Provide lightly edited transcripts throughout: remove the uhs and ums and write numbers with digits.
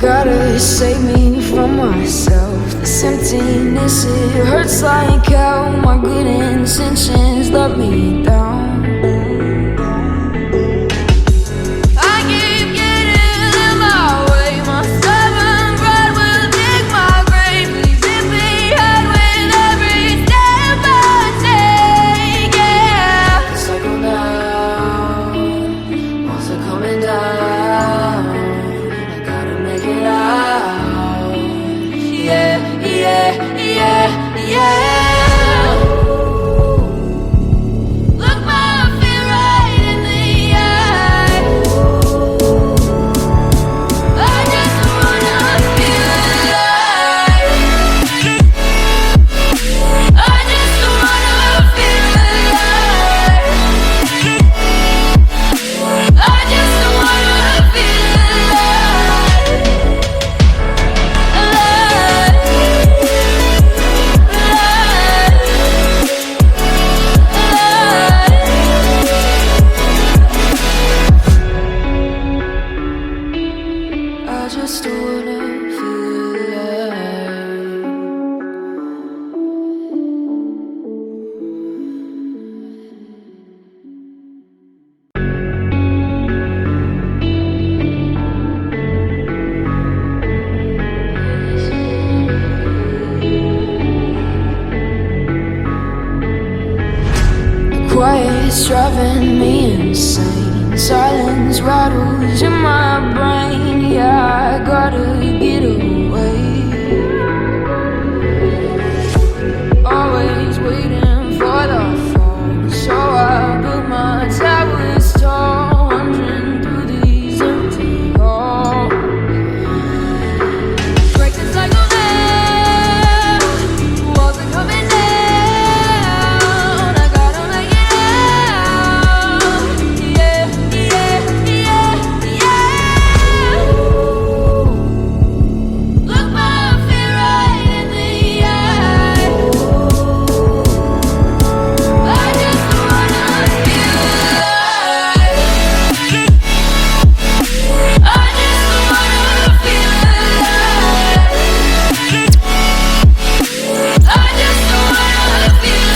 Gotta save me from myself. This emptiness, it hurts like hell. My good intentions let me down. I keep getting in my way. My stubborn pride will dig my grave. Please hit me hard with every step I take. Yeah, cycle down, walls are coming down. Look my fear right in the eye. I just wanna feel alive. I just wanna feel alive. I just wanna feel alive. Just wanna feel alive. Quiet's driving me insane. Silence rattles in my brain. Yeah, I gotta get away. Always waiting for the fall, so I built my towers tall, wandering through these empty halls. Break the cycle now, walls are coming down. I gotta make it out. Yeah, yeah, yeah, yeah. Look my fear right in the eye. I just wanna feel alive. I just wanna feel alive. I just wanna feel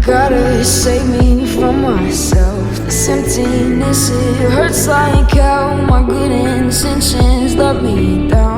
Gotta save me from myself. This emptiness, it hurts like hell. My good intentions let me down.